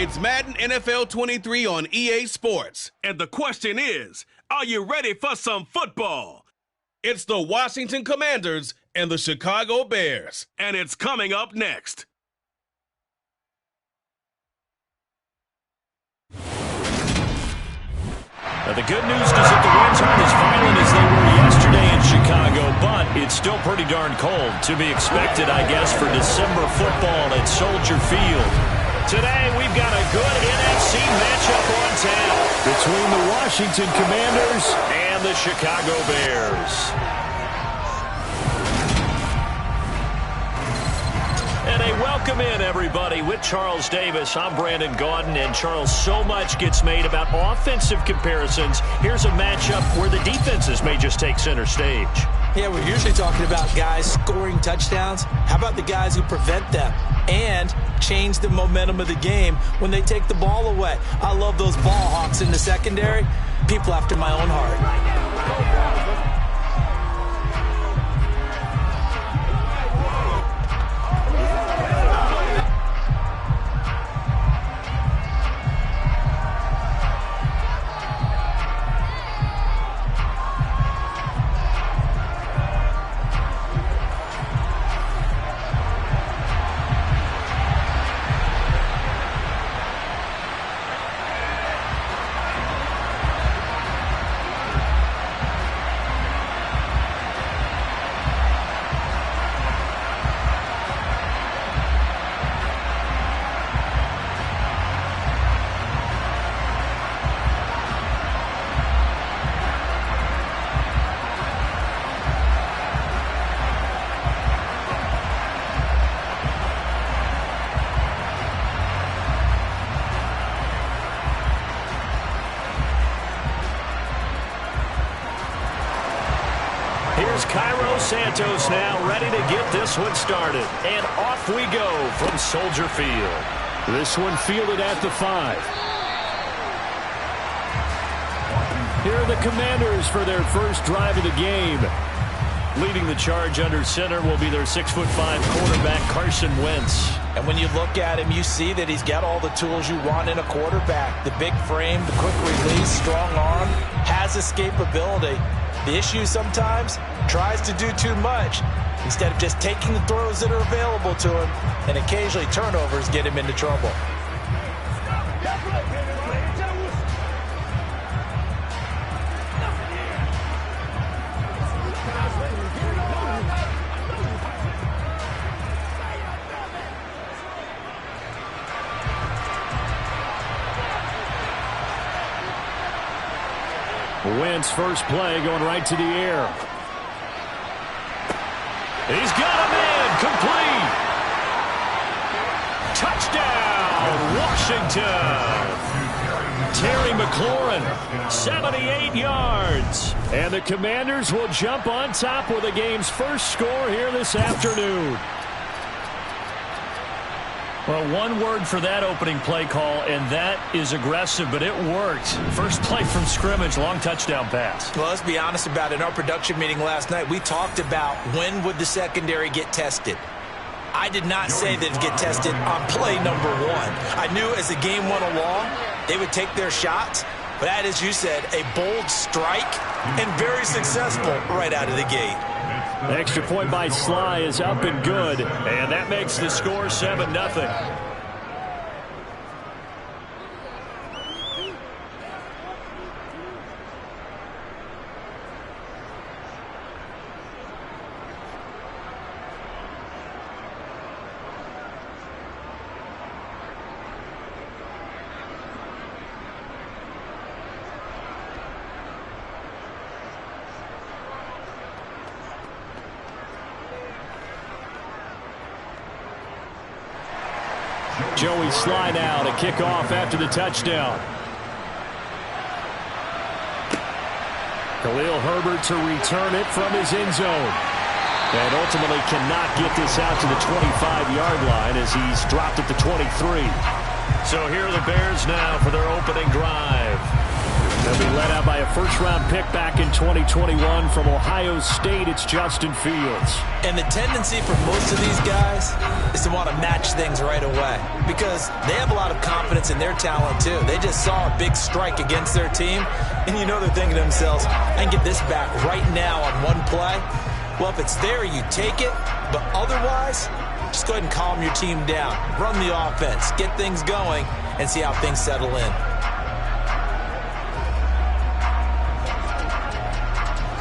It's Madden NFL 23 on EA Sports. And the question is, are you ready for some football? It's the Washington Commanders and the Chicago Bears. And it's coming up next. Now, the good news is that the winds aren't as violent as they were yesterday in Chicago, but it's still pretty darn cold. To be expected, I guess, for December football at Soldier Field. Today, we've got a good NFC matchup on tap between the Washington Commanders and the Chicago Bears. And a welcome in, everybody, with Charles Davis. I'm Brandon Gaudin, and Charles, so much gets made about offensive comparisons. Here's a matchup where the defenses may just take center stage. Yeah, we're usually talking about guys scoring touchdowns. How about the guys who prevent them and change the momentum of the game when they take the ball away? I love those ball hawks in the secondary. People after my own heart. Santos now ready to get this one started. And off we go from Soldier Field. This one fielded at the 5. Here are the Commanders for their first drive of the game. Leading the charge under center will be their 6'5" quarterback, Carson Wentz. And when you look at him, you see that he's got all the tools you want in a quarterback. The big frame, the quick release, strong arm, has escapability. The issue sometimes tries to do too much instead of just taking the throws that are available to him, and occasionally turnovers get him into trouble. Wentz first play going right to the air. He's got him in. Complete. Touchdown, Washington. Terry McLaurin, 78 yards. And the Commanders will jump on top with the game's first score here this afternoon. Well, one word for that opening play call, and that is aggressive, but it worked. First play from scrimmage, long touchdown pass. Well, let's be honest about it. In our production meeting last night, we talked about when would the secondary get tested. I did not say that it'd get tested on play number 1. I knew as the game went along, they would take their shots. But that, as you said, a bold strike and very successful right out of the gate. The extra point by Sly is up and good, and that makes the score 7-0. Joey Sly now to kick off after the touchdown. Khalil Herbert to return it from his end zone. And ultimately cannot get this out to the 25-yard line as he's dropped at the 23. So here are the Bears now for their opening drive. They'll be led out by a first-round pick back in 2021 from Ohio State. It's Justin Fields. And the tendency for most of these guys is to want to match things right away because they have a lot of confidence in their talent, too. They just saw a big strike against their team, and you know they're thinking to themselves, I can get this back right now on one play. Well, if it's there, you take it, but otherwise, just go ahead and calm your team down. Run the offense, get things going, and see how things settle in.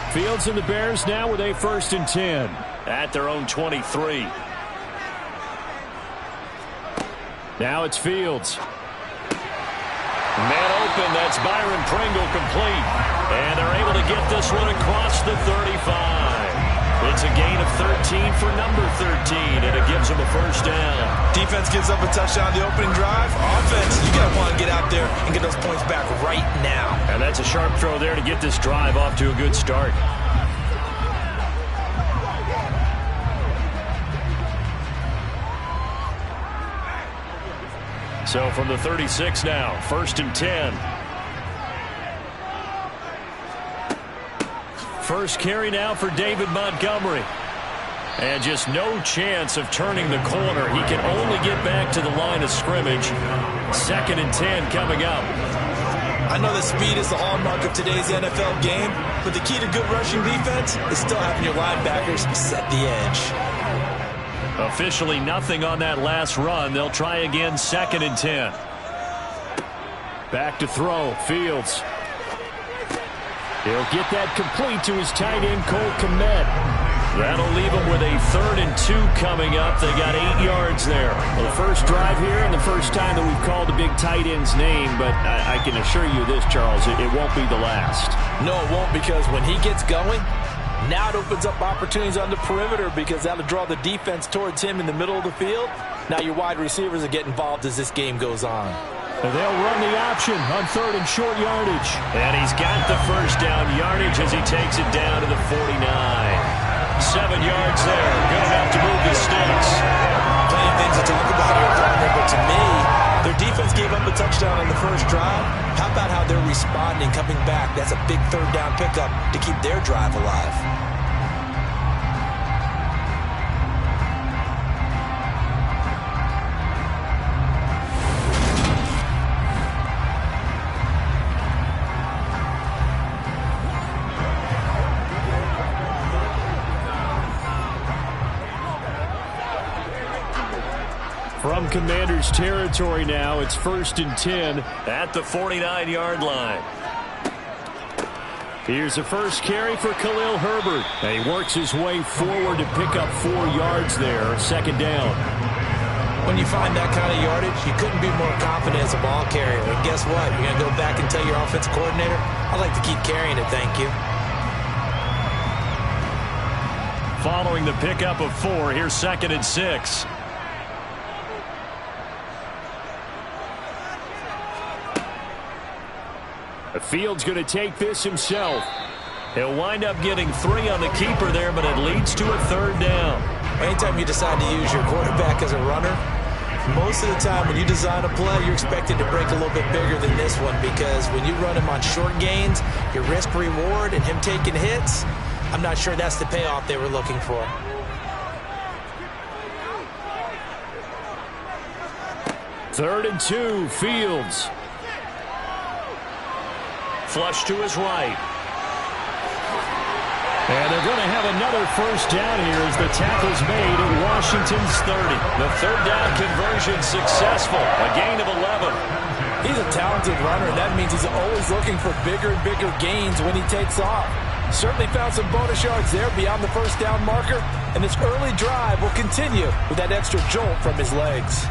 Fields and the Bears now with a 1st and 10 at their own 23. Now it's Fields. Man open, that's Byron Pringle complete. And they're able to get this one across the 35. It's a gain of 13 for number 13, and it gives them a 1st down. Defense gives up a touchdown the opening drive. Offense, you got to want to get out there and get those points back right now. And that's a sharp throw there to get this drive off to a good start. So from the 36 now, 1st and 10. First carry now for David Montgomery. And just no chance of turning the corner. He can only get back to the line of scrimmage. 2nd and 10 coming up. I know that speed is the hallmark of today's NFL game, but the key to good rushing defense is still having your linebackers set the edge. Officially nothing on that last run. They'll try again, 2nd and 10. Back to throw, Fields. He'll get that complete to his tight end, Cole Kmet. That'll leave him with a 3rd and 2 coming up. They got 8 yards there. Well, the first drive here and the first time that we've called the big tight end's name, but I can assure you this, Charles, it won't be the last. No, it won't, because when he gets going, now it opens up opportunities on the perimeter because that'll draw the defense towards him in the middle of the field. Now your wide receivers will get involved as this game goes on. And they'll run the option on 3rd and short yardage. And he's got the 1st down yardage as he takes it down to the 49. 7 yards there. Good enough to move the sticks. Plenty of things to talk about here, partner, but to me, their defense gave up a touchdown on the first drive. How about how they're responding, coming back? That's a big 3rd down pickup to keep their drive alive. From Commanders territory now, it's 1st and 10 at the 49-yard line. Here's a first carry for Khalil Herbert. And he works his way forward to pick up 4 yards there, 2nd down. When you find that kind of yardage, you couldn't be more confident as a ball carrier. And guess what? You're going to go back and tell your offensive coordinator, I'd like to keep carrying it, thank you. Following the pickup of 4, here's 2nd and 6. Fields going to take this himself. He'll wind up getting 3 on the keeper there, but it leads to a 3rd down. Anytime you decide to use your quarterback as a runner, most of the time when you design a play, you're expected to break a little bit bigger than this one, because when you run him on short gains, your risk-reward and him taking hits, I'm not sure that's the payoff they were looking for. Third and 2, Fields. Flush to his right. And they're going to have another 1st down here as the tackle's made at Washington's 30. The 3rd down conversion successful. A gain of 11. He's a talented runner, and that means he's always looking for bigger and bigger gains when he takes off. Certainly found some bonus yards there beyond the 1st down marker, and this early drive will continue with that extra jolt from his legs.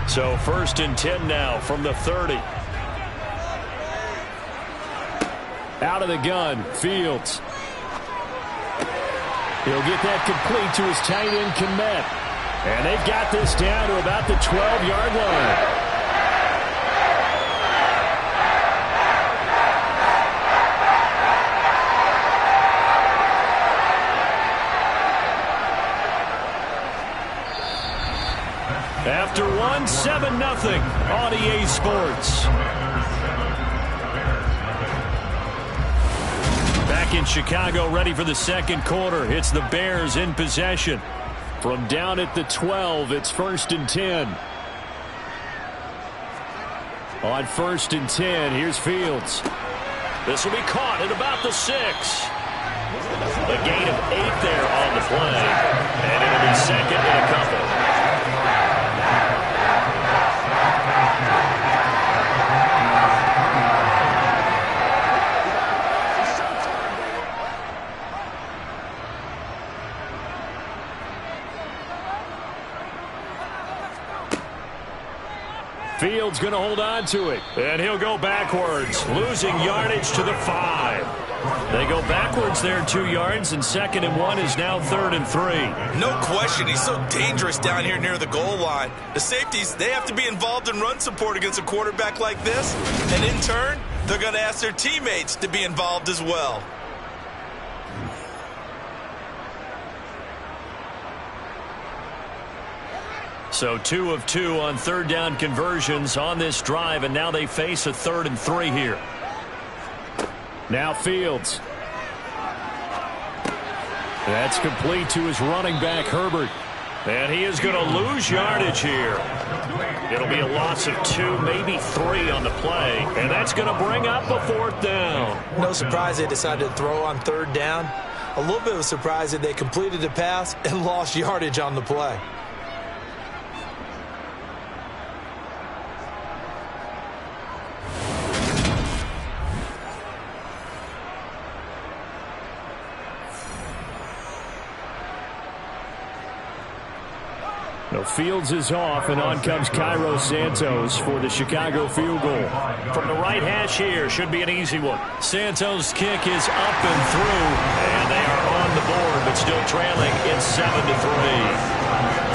So 1st and 10 now from the 30. Out of the gun, Fields. He'll get that complete to his tight end, Kmet. And they've got this down to about the 12-yard line. in Chicago, ready for the second quarter. It's the Bears in possession. From down at the 12, it's 1st and 10. On 1st and 10, here's Fields. This will be caught at about the 6. A gain of 8 there on the play. And it'll be second and a couple. Fields going to hold on to it, and he'll go backwards, losing yardage to the 5. They go backwards there 2 yards, and 2nd and 1 is now 3rd and 3. No question, he's so dangerous down here near the goal line. The safeties, they have to be involved in run support against a quarterback like this, and in turn, they're going to ask their teammates to be involved as well. So 2 of 2 on 3rd down conversions on this drive, and now they face a 3rd and 3 here. Now Fields. That's complete to his running back, Herbert. And he is going to lose yardage here. It'll be a loss of 2, maybe 3 on the play, and that's going to bring up a 4th down. No surprise they decided to throw on 3rd down. A little bit of a surprise that they completed the pass and lost yardage on the play. No, Fields is off, and on comes Cairo Santos for the Chicago field goal. From the right hash here, should be an easy one. Santos' kick is up and through, and they are on the board, but still trailing. It's 7-3.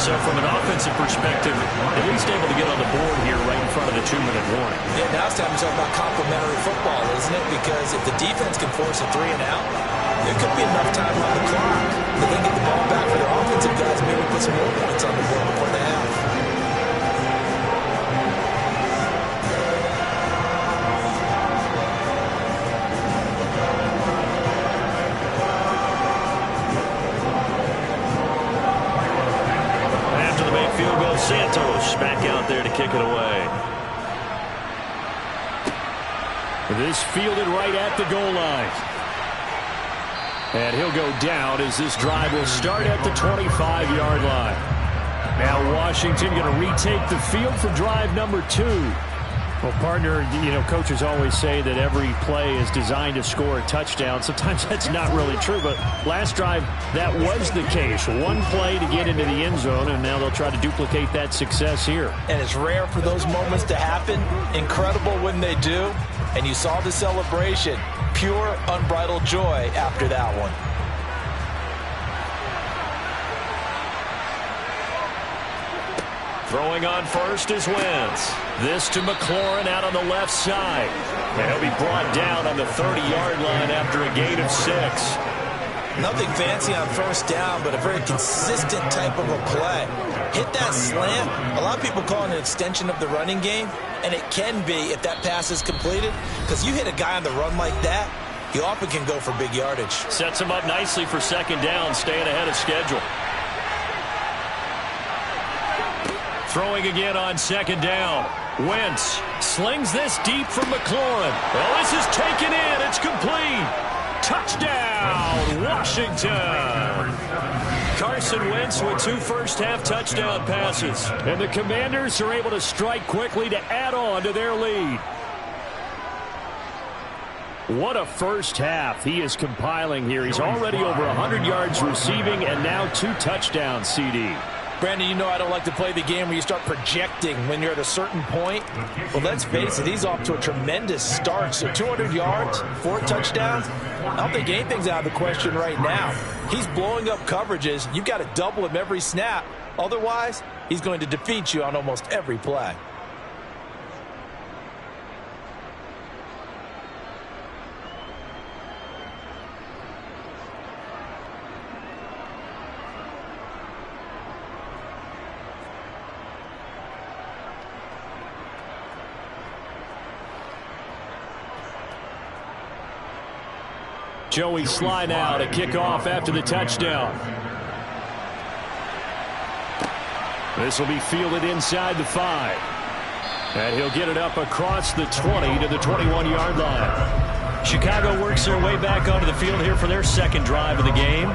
So from an offensive perspective, at least able to get on the board here right in front of the 2-minute warning. Yeah, now it's time to talk about complementary football, isn't it? Because if the defense can force a 3 and out, there could be enough time on the clock that they get the ball back for their offensive guys, maybe put some more points on the board before the half. After the main field goal, Santos back out there to kick it away. This fielded right at the goal line. And he'll go down as this drive will start at the 25-yard line. Now Washington going to retake the field for drive number 2. Well, partner, you know, coaches always say that every play is designed to score a touchdown. Sometimes that's not really true, but last drive, that was the case. One play to get into the end zone, and now they'll try to duplicate that success here. And it's rare for those moments to happen. Incredible when they do. And you saw the celebration. Pure, unbridled joy after that one. Throwing on first is Wentz. This to McLaurin out on the left side. And he'll be brought down on the 30-yard line after a gain of 6. Nothing fancy on 1st down, but a very consistent type of a play. Hit that slant. A lot of people call it an extension of the running game, and it can be if that pass is completed, because you hit a guy on the run like that, he often can go for big yardage. Sets him up nicely for 2nd down, staying ahead of schedule. Throwing again on 2nd down. Wentz slings this deep from McLaurin. Well, this is taken in. It's complete. Touchdown, Washington. Carson Wentz with 2 first-half touchdown passes. And the Commanders are able to strike quickly to add on to their lead. What a first half he is compiling here. He's already over 100 yards receiving and now 2 touchdowns, CD. Brandon, you know I don't like to play the game where you start projecting when you're at a certain point. But let's face it, he's off to a tremendous start. So 200 yards, 4 touchdowns. I don't think anything's out of the question right now. He's blowing up coverages. You've got to double him every snap. Otherwise, he's going to defeat you on almost every play. Joey Sly now to kick off after the touchdown. This will be fielded inside the 5. And he'll get it up across the 20 to the 21-yard line. Chicago works their way back onto the field here for their second drive of the game.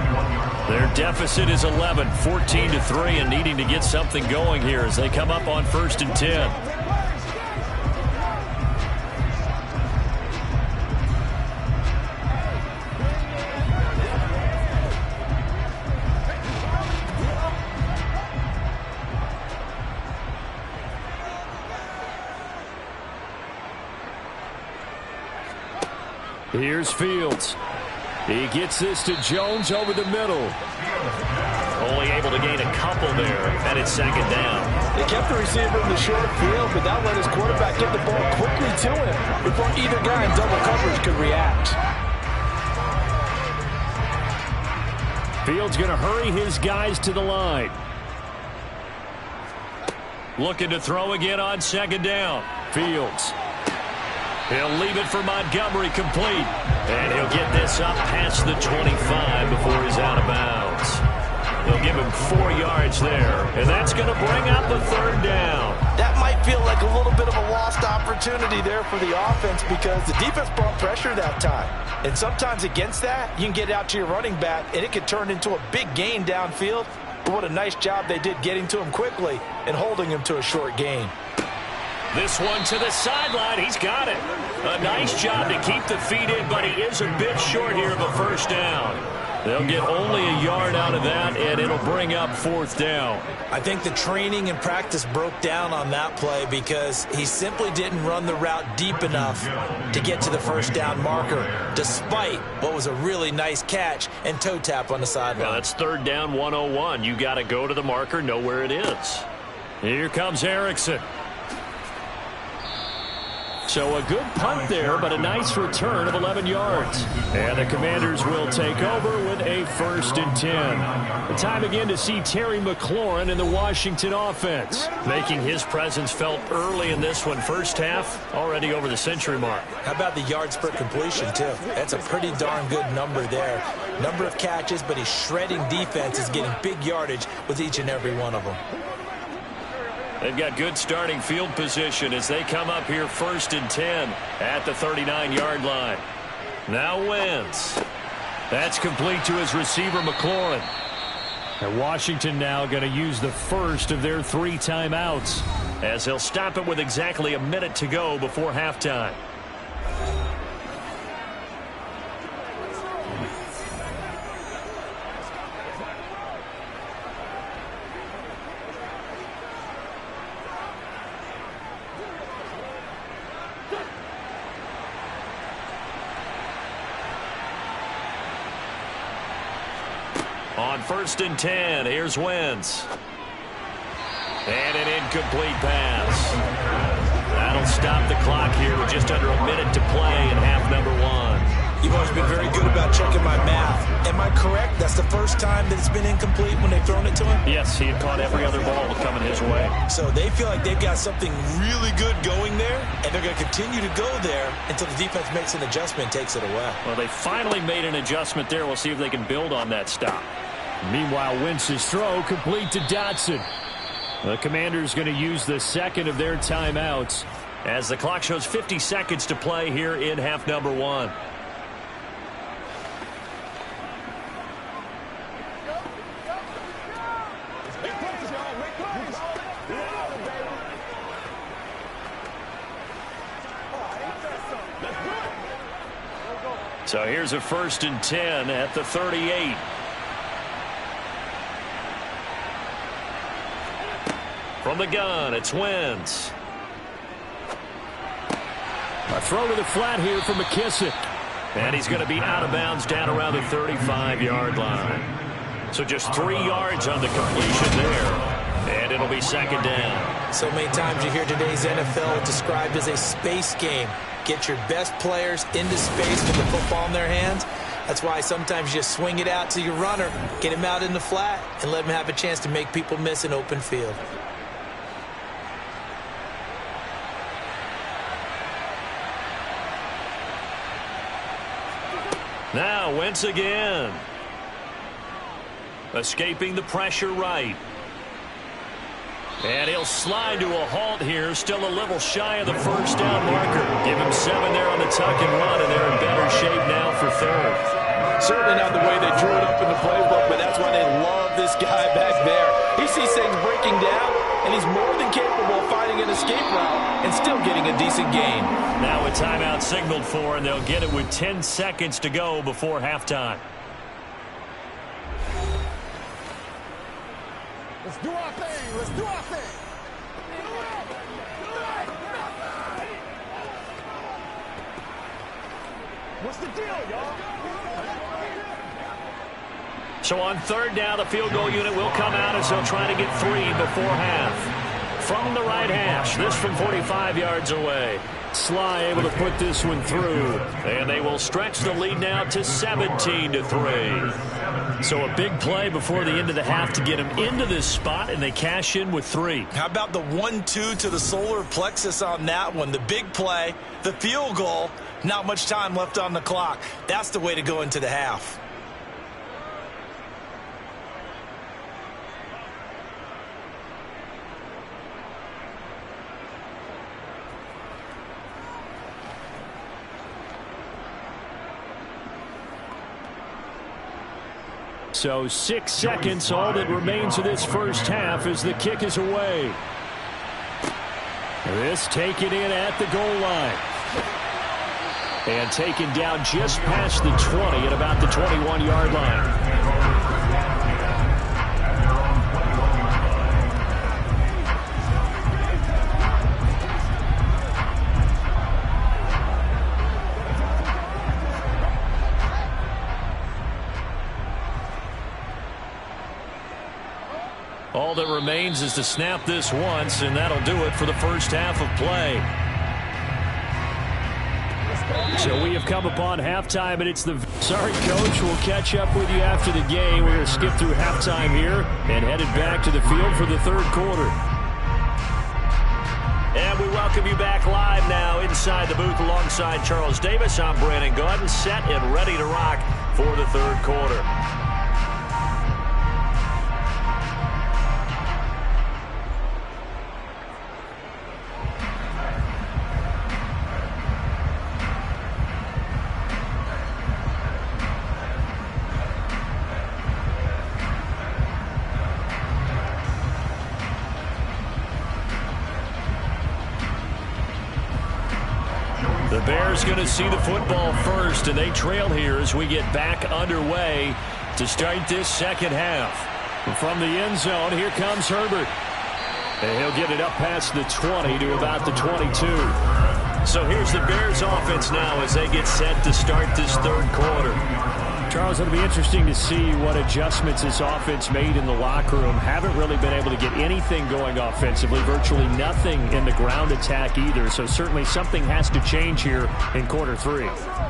Their deficit is 11, 14-3, and needing to get something going here as they come up on 1st and 10. Here's Fields. He gets this to Jones over the middle. Only able to gain a couple there, and it's 2nd down. They kept the receiver in the short field, but that let his quarterback get the ball quickly to him before either guy in double coverage could react. Fields going to hurry his guys to the line. Looking to throw again on 2nd down. Fields. He'll leave it for Montgomery complete. And he'll get this up past the 25 before he's out of bounds. They'll give him 4 yards there. And that's going to bring up a 3rd down. That might feel like a little bit of a lost opportunity there for the offense because the defense brought pressure that time. And sometimes against that, you can get out to your running back, and it could turn into a big gain downfield. But what a nice job they did getting to him quickly and holding him to a short gain. This one to the sideline. He's got it. A nice job to keep the feet in, but he is a bit short here of a 1st down. They'll get only a yard out of that, and it'll bring up 4th down. I think the training and practice broke down on that play because he simply didn't run the route deep enough to get to the 1st down marker, despite what was a really nice catch and toe tap on the sideline. Now that's 3rd down 101. You got to go to the marker, know where it is. Here comes Erickson. So a good punt there, but a nice return of 11 yards. And the Commanders will take over with a 1st and 10. The time again to see Terry McLaurin in the Washington offense, making his presence felt early in this one. 1st half, already over the century mark. How about the yards per completion, too? That's a pretty darn good number there. Number of catches, but he's shredding defenses, getting big yardage with each and every one of them. They've got good starting field position as they come up here 1st and 10 at the 39-yard line. Now Wentz. That's complete to his receiver, McLaurin. And Washington now going to use the first of their 3 timeouts as they'll stop it with exactly a minute to go before halftime. On 1st and 10, here's Wentz. And an incomplete pass. That'll stop the clock here with just under a minute to play in half number 1. You've always been very good about checking my math. Am I correct? That's the first time that it's been incomplete when they've thrown it to him? Yes, he had caught every other ball coming his way. So they feel like they've got something really good going there, and they're going to continue to go there until the defense makes an adjustment and takes it away. Well, they finally made an adjustment there. We'll see if they can build on that stop. Meanwhile, Wentz's throw complete to Dotson. The Commanders going to use the 2nd of their timeouts as the clock shows 50 seconds to play here in half number 1. So here's a 1st and 10 at the 38. From the gun, it's Wentz. A throw to the flat here for McKissick. And he's going to be out of bounds down around the 35-yard line. So just 3 yards on the completion there. And it'll be 2nd down. So many times you hear today's NFL described as a space game. Get your best players into space with the football in their hands. That's why sometimes you just swing it out to your runner, get him out in the flat, and let him have a chance to make people miss an open field. Now Wentz again. Escaping the pressure right. And he'll slide to a halt here. Still a little shy of the first down marker. Give him 7 there on the tuck and run, and they're in better shape now for third. Certainly not the way they drew it up in the playbook, but that's why they love this guy back there. He sees things breaking down, and he's more than capable of finding an escape route and still getting a decent gain. Now a timeout signaled for, and they'll get it with 10 seconds to go before halftime. Let's do our thing. Let's do our thing. What's the deal, y'all? So on third down, the field goal unit will come out as they'll try to get 3 before half. From the right hash, this from 45 yards away. Sly able to put this one through, and they will stretch the lead now to 17-3. So a big play before the end of the half to get them into this spot, and they cash in with 3. How about the 1-2 to the solar plexus on that one? The big play, the field goal, not much time left on the clock. That's the way to go into the half. So 6 seconds, all that remains of this first half as the kick is away. This taken in at the goal line. And taken down just past the 20 at about the 21-yard line. All that remains is to snap this once, and that'll do it for the first half of play. So we have come upon halftime, and it's the... Sorry, Coach. We'll catch up with you after the game. We're going to skip through halftime here and headed back to the field for the third quarter. And we welcome you back live now inside the booth alongside Charles Davis. I'm Brandon Gordon, set and ready to rock for the third quarter. The Bears going to see the football first, and they trail here as we get back underway to start this second half. From the end zone, here comes Herbert. And he'll get it up past the 20 to about the 22. So here's the Bears offense now as they get set to start this third quarter. Charles, it'll be interesting to see what adjustments this offense made in the locker room. Haven't really been able to get anything going offensively, virtually nothing in the ground attack either. So certainly something has to change here in quarter 3.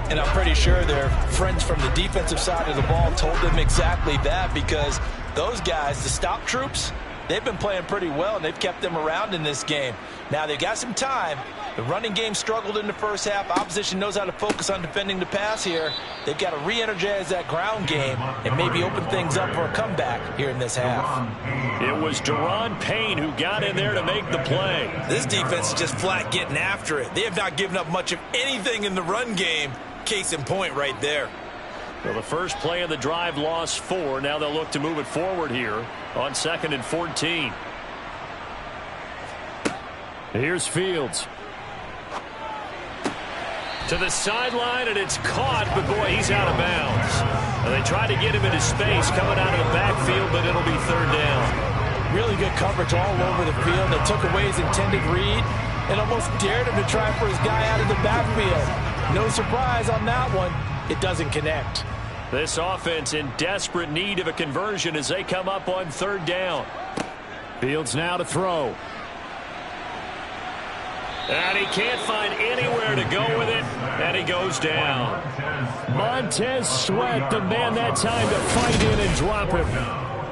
And I'm pretty sure their friends from the defensive side of the ball told them exactly that, because those guys, the stop troops, they've been playing pretty well, and they've kept them around in this game. Now, they've got some time. The running game struggled in the first half. Opposition knows how to focus on defending the pass here. They've got to re-energize that ground game and maybe open things up for a comeback here in this half. It was Daron Payne who got in there to make the play. This defense is just flat getting after it. They have not given up much of anything in the run game. Case in point right there. Well, the first play of the drive lost 4. Now they'll look to move it forward here on 2nd and 14. Here's Fields. To the sideline, and it's caught, but boy, he's out of bounds. And they try to get him into space coming out of the backfield, but it'll be third down. Really good coverage all over the field. They took away his intended read and almost dared him to try for his guy out of the backfield. No surprise on that one. It doesn't connect. This offense in desperate need of a conversion as they come up on third down. Fields now to throw. And he can't find anywhere to go with it, and he goes down. Montez Sweat, the man that time to fight in and drop him.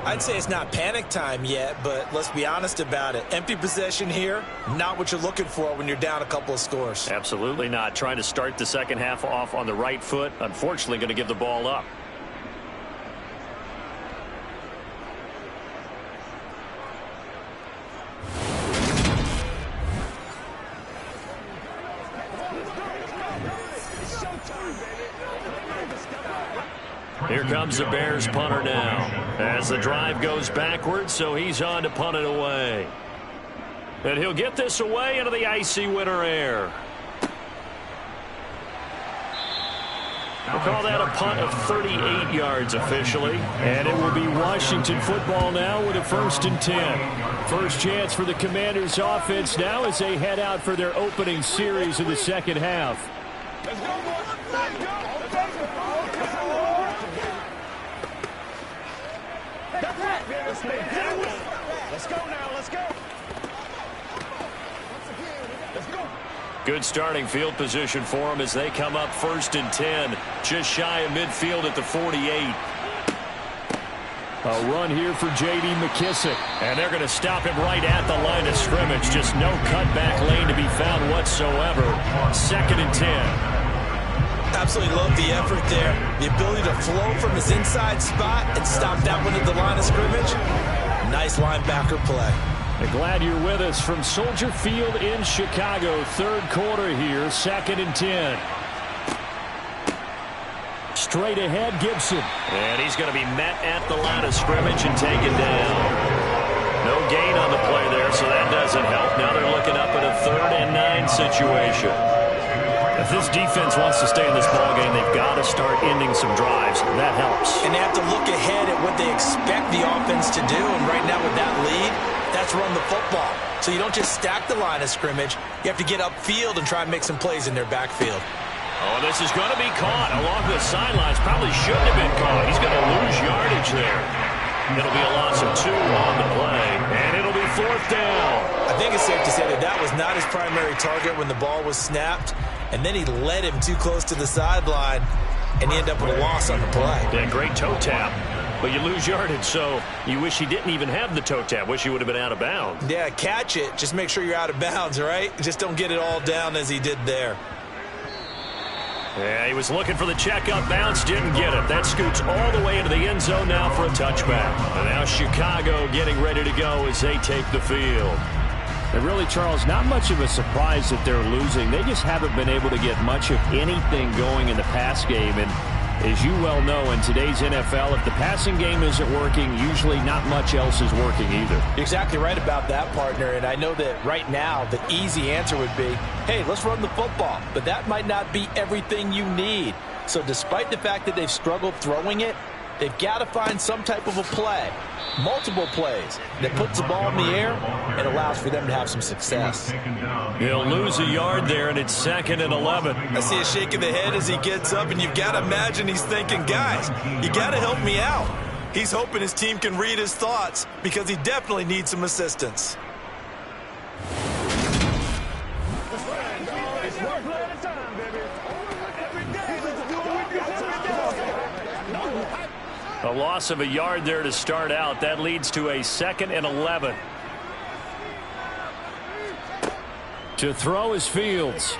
I'd say it's not panic time yet, but let's be honest about it. Empty possession here, not what you're looking for when you're down a couple of scores. Absolutely not. Trying to start the second half off on the right foot. Unfortunately, going to give the ball up. Here comes the Bears punter now as the drive goes backwards, so he's on to punt it away. And he'll get this away into the icy winter air. We'll call that a punt of 38 yards officially. And it will be Washington football now with a 1st and 10. First chance for the Commanders offense now as they head out for their opening series of the second half. Let's go, boys. Let's go. Let's go now. Let's go. Good starting field position for them as they come up 1st and 10. Just shy of midfield at the 48. A run here for J.D. McKissick. And they're going to stop him right at the line of scrimmage. Just no cutback lane to be found whatsoever. 2nd and 10. Absolutely love the effort there. The ability to flow from his inside spot and stop that one at the line of scrimmage. Nice linebacker play. And glad you're with us from Soldier Field in Chicago. 3rd quarter here, 2nd and 10. Straight ahead, Gibson. And he's going to be met at the line of scrimmage and taken down. No gain on the play there, so that doesn't help. Now they're looking up at a 3rd and 9 situation. If this defense wants to stay in this ballgame, they've got to start ending some drives. That helps. And they have to look ahead at what they expect the offense to do. And right now with that lead, that's run the football. So you don't just stack the line of scrimmage. You have to get upfield and try and make some plays in their backfield. Oh, this is going to be caught along the sidelines. Probably shouldn't have been caught. He's going to lose yardage there. It'll be a loss of 2 on the play. And it'll be 4th down. I think it's safe to say that that was not his primary target when the ball was snapped. And then he led him too close to the sideline, and he ended up with a loss on the play. Yeah, great toe tap, but you lose yardage, so you wish he didn't even have the toe tap. Wish he would have been out of bounds. Yeah, catch it. Just make sure you're out of bounds, right? Just don't get it all down as he did there. Yeah, he was looking for the check-up bounce, didn't get it. That scoots all the way into the end zone now for a touchback. And now Chicago getting ready to go as they take the field. And really, Charles, not much of a surprise that they're losing. They just haven't been able to get much of anything going in the pass game. And as you well know, in today's NFL, if the passing game isn't working, usually not much else is working either. You're exactly right about that, partner. And I know that right now the easy answer would be, hey, let's run the football. But that might not be everything you need. So despite the fact that they've struggled throwing it, they've got to find some type of a play, multiple plays, that puts the ball in the air and allows for them to have some success. He'll lose a yard there, and it's 2nd and 11. I see a shake of the head as he gets up, and you've got to imagine he's thinking, guys, you got to help me out. He's hoping his team can read his thoughts because he definitely needs some assistance. A loss of a yard there to start out. That leads to a 2nd and 11. To throw is Fields.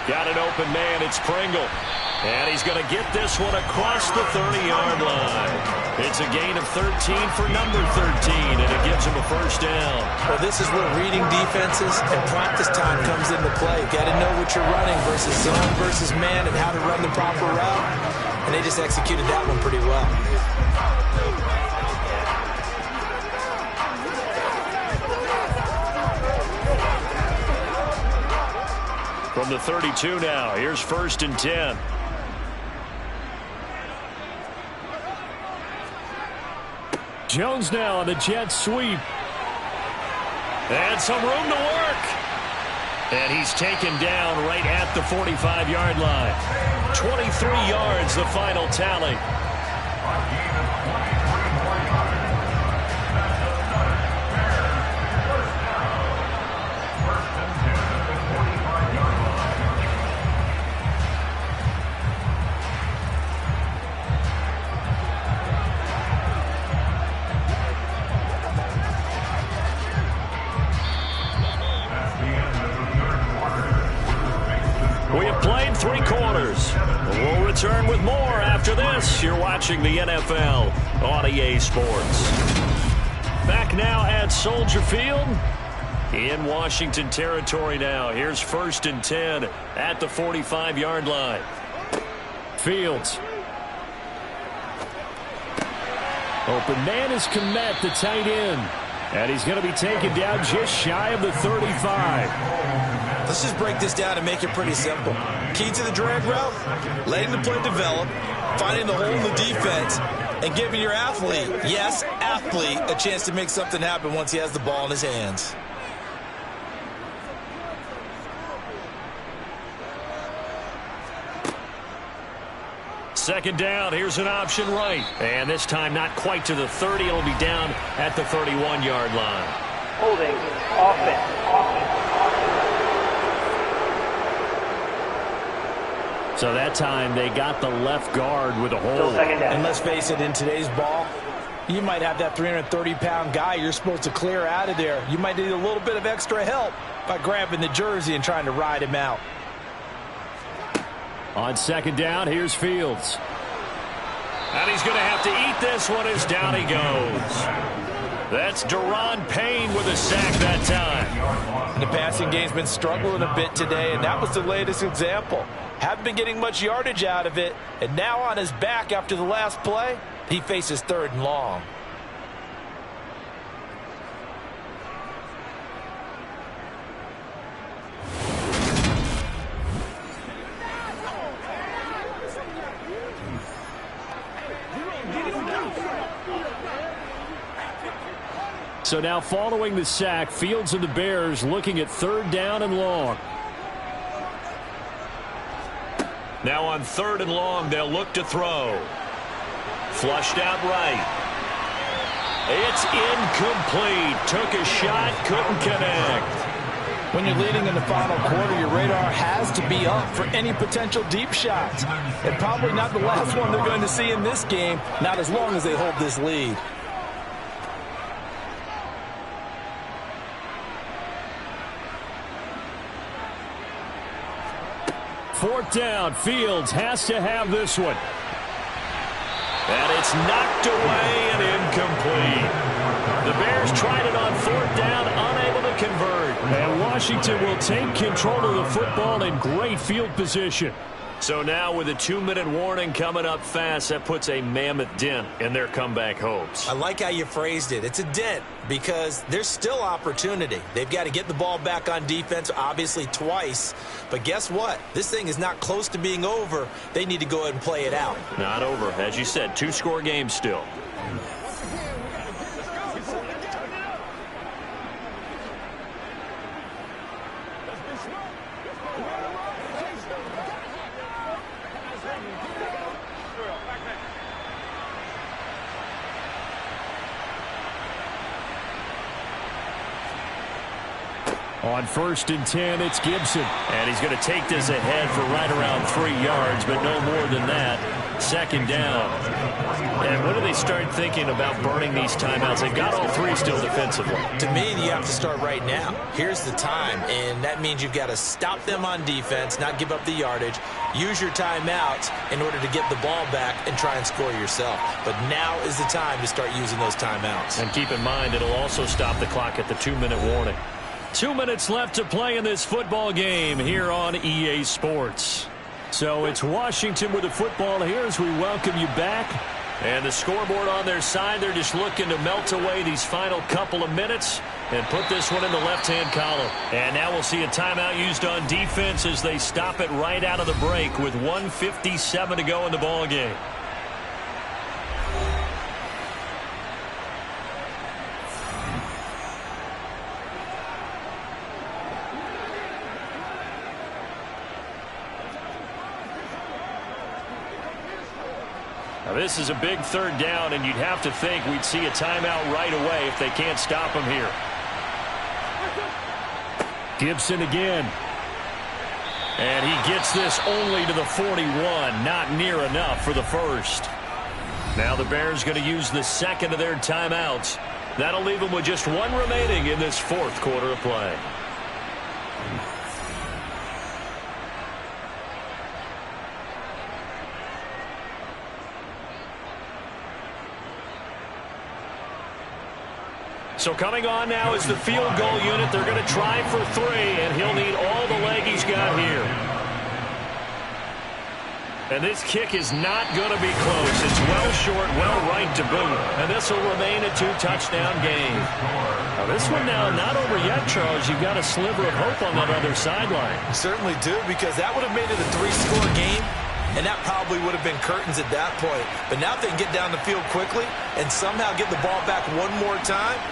Got an open man. It's Pringle. And he's going to get this one across the 30-yard line. It's a gain of 13 for number 13, and it gives him a 1st down. Well, this is where reading defenses and practice time comes into play. Got to know what you're running versus zone versus man and how to run the proper route. And they just executed that one pretty well. From the 32 now, here's 1st and 10. Jones now on the jet sweep. And some room to work. And he's taken down right at the 45-yard line. 23 yards, the final tally. We have played 3 quarters. We'll return with more after this. You're watching the NFL on EA Sports. Back now at Soldier Field in Washington territory now. Here's 1st and 10 at the 45-yard line. Fields. Open man is Komet, the tight end. And he's going to be taken down just shy of the 35. Let's just break this down and make it pretty simple. Key to the drag route, letting the play develop, finding the hole in the defense, and giving your athlete, yes, athlete, a chance to make something happen once he has the ball in his hands. Second down, here's an option right. And this time not quite to the 30. It'll be down at the 31-yard line. Holding, offense. So that time they got the left guard with a hold. And let's face it, in today's ball, you might have that 330-pound guy you're supposed to clear out of there. You might need a little bit of extra help by grabbing the jersey and trying to ride him out. On second down, here's Fields. And he's going to have to eat this one as down he goes. That's Deron Payne with a sack that time. The passing game's been struggling a bit today, and that was the latest example. Haven't been getting much yardage out of it, and now on his back after the last play, he faces 3rd and long. So now following the sack, Fields and the Bears looking at 3rd down and long. Now on 3rd and long, they'll look to throw. Flushed out right. It's incomplete. Took a shot, couldn't connect. When you're leading in the final quarter, your radar has to be up for any potential deep shots. And probably not the last one they're going to see in this game, not as long as they hold this lead. Fourth down, Fields has to have this one. And it's knocked away and incomplete. The Bears tried it on 4th down, unable to convert. And Washington will take control of the football in great field position. So now with a 2-minute warning coming up fast, that puts a mammoth dent in their comeback hopes. I like how you phrased it. It's a dent because there's still opportunity. They've got to get the ball back on defense, obviously twice. But guess what? This thing is not close to being over. They need to go ahead and play it out. Not over. As you said, 2-score game still. On 1st and 10, it's Gibson. And he's going to take this ahead for right around 3 yards, but no more than that. 2nd down. And when do they start thinking about burning these timeouts? They've got all 3 still defensively. To me, you have to start right now. Here's the time, and that means you've got to stop them on defense, not give up the yardage, use your timeouts in order to get the ball back and try and score yourself. But now is the time to start using those timeouts. And keep in mind, it'll also stop the clock at the 2-minute warning. 2 minutes left to play in this football game here on EA Sports. So it's Washington with the football here as we welcome you back. And the scoreboard on their side, they're just looking to melt away these final couple of minutes and put this one in the left-hand column. And now we'll see a timeout used on defense as they stop it right out of the break with 1:57 to go in the ball game. Now this is a big 3rd down, and you'd have to think we'd see a timeout right away if they can't stop them here. Gibson again. And he gets this only to the 41, not near enough for the 1st. Now the Bears going to use the 2nd of their timeouts. That'll leave them with just 1 remaining in this 4th quarter of play. So coming on now is the field goal unit. They're going to try for 3, and he'll need all the leg he's got here. And this kick is not going to be close. It's well short, well right to boot. And this will remain a 2-touchdown game. Now this one now not over yet, Charles. You've got a sliver of hope on that other sideline. You certainly do, because that would have made it a 3-score game, and that probably would have been curtains at that point. But now if they can get down the field quickly and somehow get the ball back one more time,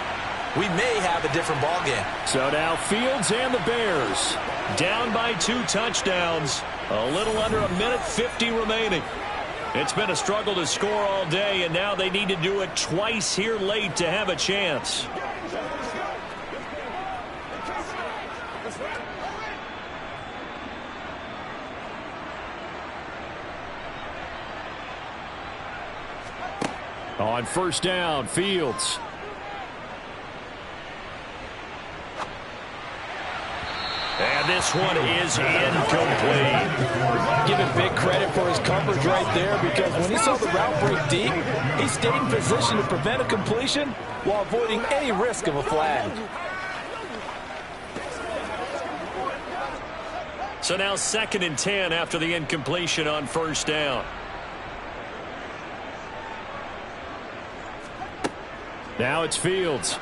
we may have a different ball game. So now Fields and the Bears down by 2 touchdowns. A little under a minute 50 remaining. It's been a struggle to score all day, and now they need to do it twice here late to have a chance. On first down, Fields. And this one is incomplete. Give him big credit for his coverage right there, because when he saw the route break deep, he stayed in position to prevent a completion while avoiding any risk of a flag. So now 2nd and 10 after the incompletion on first down. Now it's Fields.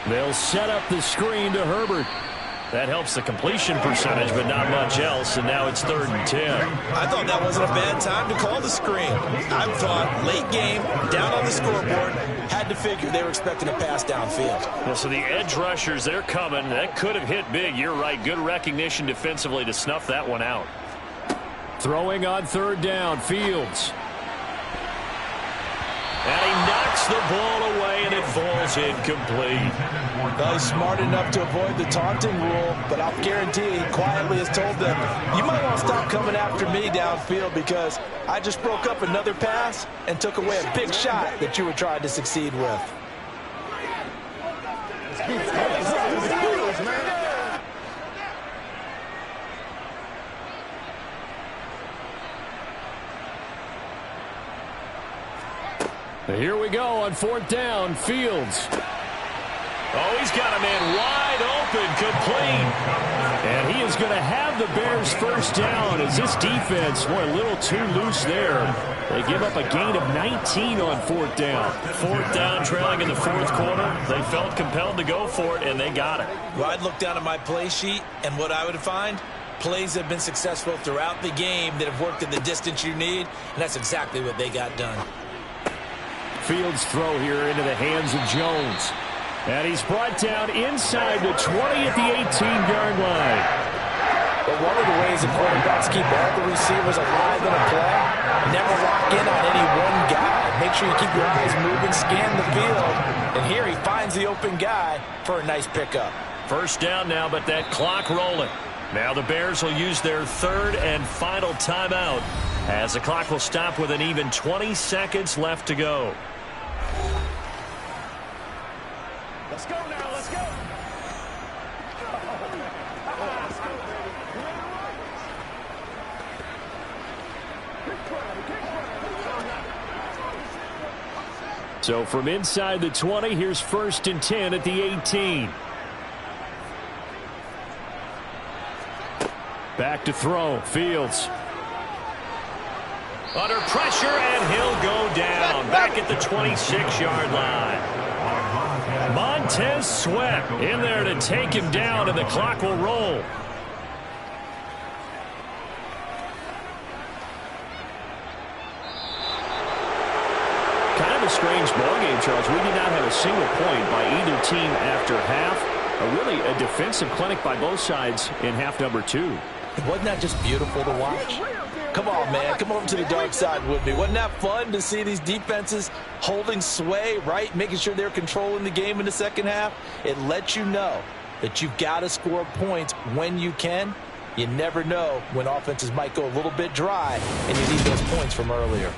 They'll set up the screen to Herbert. That helps the completion percentage, but not much else, and now it's 3rd and 10. I thought that wasn't a bad time to call the screen. I thought late game, down on the scoreboard, had to figure they were expecting a pass downfield. Well, so the edge rushers, they're coming. That could have hit big. You're right. Good recognition defensively to snuff that one out. Throwing on 3rd down, Fields. And he knocks the ball away, and it falls incomplete. Well, he's smart enough to avoid the taunting rule, but I'll guarantee he quietly has told them, you might want to stop coming after me downfield, because I just broke up another pass and took away a big shot that you were trying to succeed with. Here we go on 4th down, Fields. Oh, he's got a man wide open, complete. And he is going to have the Bears first down, as this defense were a little too loose there. They give up a gain of 19 on 4th down. 4th down, trailing in the 4th quarter. They felt compelled to go for it, and they got it. Well, I'd look down at my play sheet, and what I would find, plays have been successful throughout the game that have worked at the distance you need, and that's exactly what they got done. Fields throw here into the hands of Jones. And he's brought down inside the 20 at the 18-yard line. But one of the ways that quarterbacks keep all the receivers alive in a play, never lock in on any one guy. Make sure you keep your eyes moving, scan the field. And here he finds the open guy for a nice pickup. First down now, but that clock rolling. Now the Bears will use their 3rd and final timeout, as the clock will stop with an even 20 seconds left to go. Let's go now, let's go. So from inside the 20, here's 1st and 10 at the 18. Back to throw, Fields. Under pressure, and he'll go down. Back at the 26-yard line. Montez Sweat in there to take him down, and the clock will roll. Kind of a strange ballgame, Charles. We did not have a single point by either team after half. Really a defensive clinic by both sides in half number 2. Wasn't that just beautiful to watch? Come on, man. Come over to the dark side with me. Wasn't that fun to see these defenses holding sway, right? Making sure they're controlling the game in the second half. It lets you know that you've got to score points when you can. You never know when offenses might go a little bit dry, and you need those points from earlier.